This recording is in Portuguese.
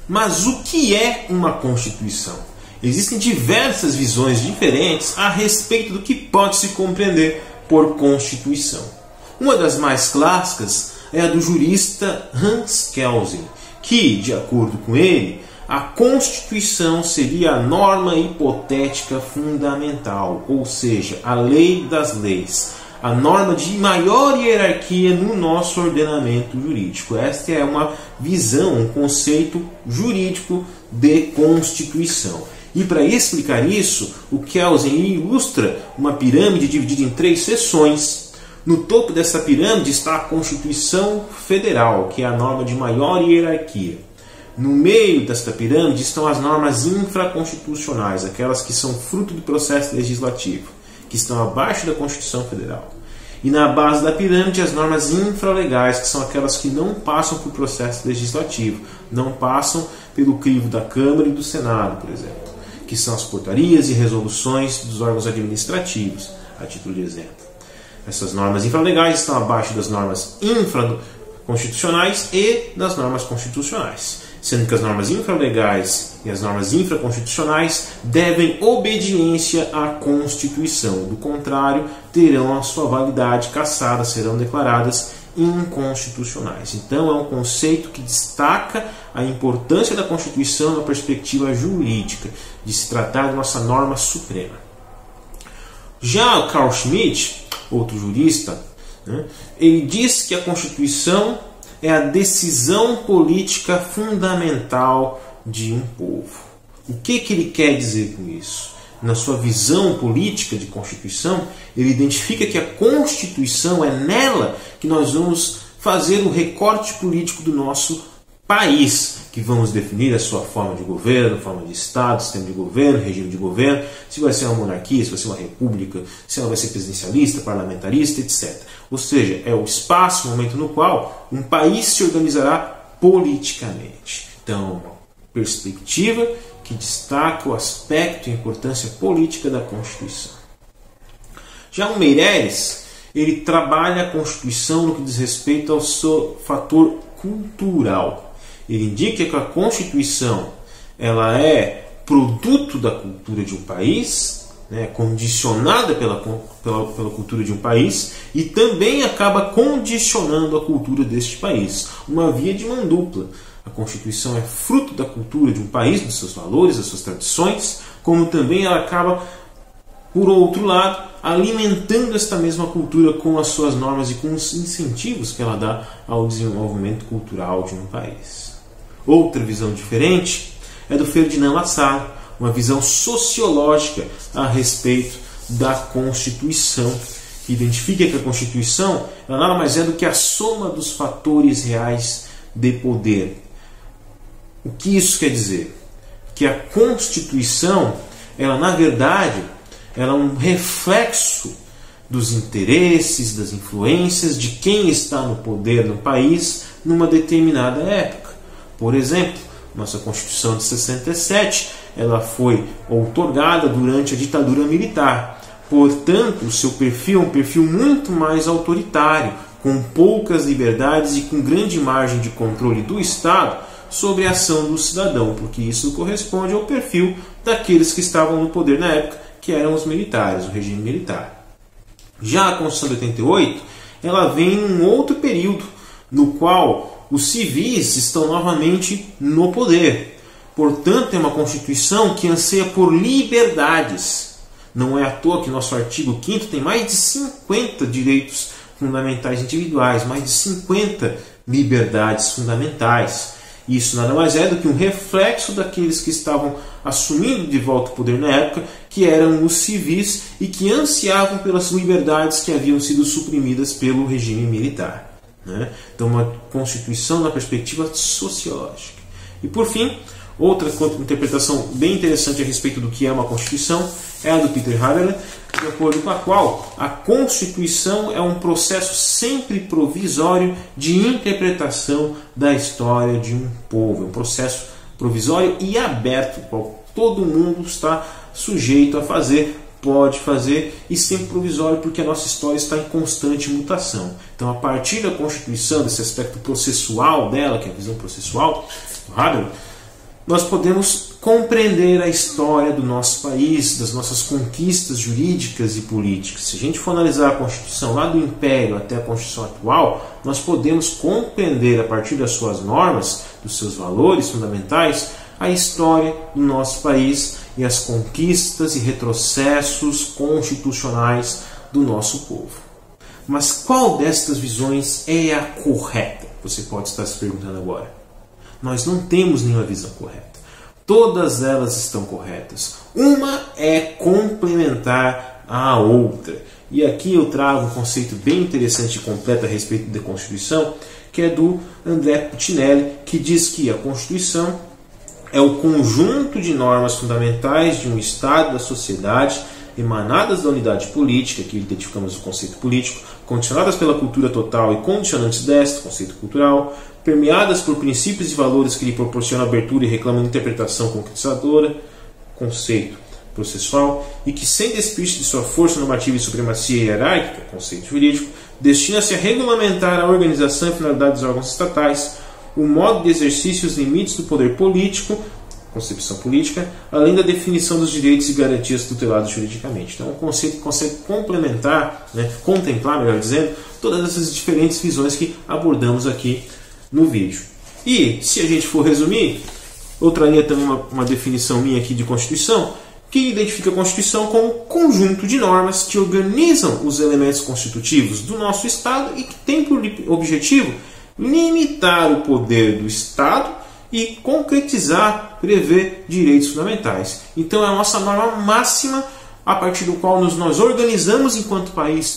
Mas o que é uma Constituição? Existem diversas visões diferentes a respeito do que pode se compreender por Constituição. Uma das mais clássicas é a do jurista Hans Kelsen, que, de acordo com ele, a Constituição seria a norma hipotética fundamental, ou seja, a lei das leis, a norma de maior hierarquia no nosso ordenamento jurídico. Esta é uma visão, um conceito jurídico de Constituição. E para explicar isso, o Kelsen ilustra uma pirâmide dividida em 3 seções. No topo dessa pirâmide está a Constituição Federal, que é a norma de maior hierarquia. No meio desta pirâmide estão as normas infraconstitucionais, aquelas que são fruto do processo legislativo, que estão abaixo da Constituição Federal. E na base da pirâmide as normas infralegais, que são aquelas que não passam por processo legislativo, não passam pelo crivo da Câmara e do Senado, por exemplo, que são as portarias e resoluções dos órgãos administrativos, a título de exemplo. Essas normas infralegais estão abaixo das normas infraconstitucionais e das normas constitucionais, sendo que as normas infralegais e as normas infraconstitucionais devem obediência à Constituição. Do contrário, terão a sua validade cassada, serão declaradas inconstitucionais. Então, é um conceito que destaca a importância da Constituição na perspectiva jurídica, de se tratar de nossa norma suprema. Já o Carl Schmitt, outro jurista, ele diz que a Constituição é a decisão política fundamental de um povo. O que ele quer dizer com isso? Na sua visão política de Constituição, ele identifica que a Constituição é nela que nós vamos fazer o recorte político do nosso país, que vamos definir a sua forma de governo, forma de Estado, sistema de governo, regime de governo, se vai ser uma monarquia, se vai ser uma república, se ela vai ser presidencialista, parlamentarista, etc. Ou seja, é o espaço, o momento no qual um país se organizará politicamente. Então, uma perspectiva que destaca o aspecto e a importância política da Constituição. Já o Meirelles, ele trabalha a Constituição no que diz respeito ao seu fator cultural. Ele indica que a Constituição ela é produto da cultura de um país, condicionada pela cultura de um país, e também acaba condicionando a cultura deste país. Uma via de mão dupla. A Constituição é fruto da cultura de um país, dos seus valores, das suas tradições, como também ela acaba, por outro lado, alimentando esta mesma cultura com as suas normas e com os incentivos que ela dá ao desenvolvimento cultural de um país. Outra visão diferente é do Ferdinand Lassalle, uma visão sociológica a respeito da Constituição, que identifica que a Constituição ela nada mais é do que a soma dos fatores reais de poder. O que isso quer dizer? Que a Constituição, ela na verdade, ela é um reflexo dos interesses, das influências de quem está no poder no país numa determinada época. Por exemplo, nossa Constituição de 67, ela foi outorgada durante a ditadura militar. Portanto, o seu perfil é um perfil muito mais autoritário, com poucas liberdades e com grande margem de controle do Estado sobre a ação do cidadão, porque isso corresponde ao perfil daqueles que estavam no poder na época, que eram os militares, o regime militar. Já a Constituição de 88, ela vem em um outro período, no qual os civis estão novamente no poder. Portanto, é uma Constituição que anseia por liberdades. Não é à toa que nosso artigo 5º tem mais de 50 direitos fundamentais individuais, mais de 50 liberdades fundamentais. Isso nada mais é do que um reflexo daqueles que estavam assumindo de volta o poder na época, que eram os civis e que ansiavam pelas liberdades que haviam sido suprimidas pelo regime militar. Então, uma Constituição na perspectiva sociológica. E, por fim, outra interpretação bem interessante a respeito do que é uma Constituição é a do Peter Haberle, de acordo com a qual a Constituição é um processo sempre provisório de interpretação da história de um povo. É um processo provisório e aberto, qual todo mundo está sujeito a fazer, pode fazer, e sempre provisório, porque a nossa história está em constante mutação. Então, a partir da Constituição, desse aspecto processual dela, que é a visão processual, Haberle, nós podemos compreender a história do nosso país, das nossas conquistas jurídicas e políticas. Se a gente for analisar a Constituição lá do Império até a Constituição atual, nós podemos compreender, a partir das suas normas, dos seus valores fundamentais, a história do nosso país e as conquistas e retrocessos constitucionais do nosso povo. Mas qual destas visões é a correta? Você pode estar se perguntando agora. Nós não temos nenhuma visão correta. Todas elas estão corretas. Uma é complementar à outra. E aqui eu trago um conceito bem interessante e completo a respeito da Constituição, que é do André Puccinelli, que diz que a Constituição é o conjunto de normas fundamentais de um Estado, da sociedade, emanadas da unidade política, aqui identificamos o conceito político, condicionadas pela cultura total e condicionantes desta, conceito cultural, permeadas por princípios e valores que lhe proporcionam abertura e reclamam interpretação concretizadora, conceito processual, e que, sem despiste de sua força normativa e supremacia hierárquica, conceito jurídico, destina-se a regulamentar a organização e finalidade dos órgãos estatais, o modo de exercício e os limites do poder político, concepção política, além da definição dos direitos e garantias tutelados juridicamente. Então, é um conceito que consegue complementar, contemplar, melhor dizendo, todas essas diferentes visões que abordamos aqui no vídeo. E, se a gente for resumir, eu traria também uma definição minha aqui de Constituição, que identifica a Constituição como um conjunto de normas que organizam os elementos constitutivos do nosso Estado e que tem por objetivo limitar o poder do Estado e concretizar, prever direitos fundamentais. Então é a nossa norma máxima a partir do qual nós organizamos enquanto país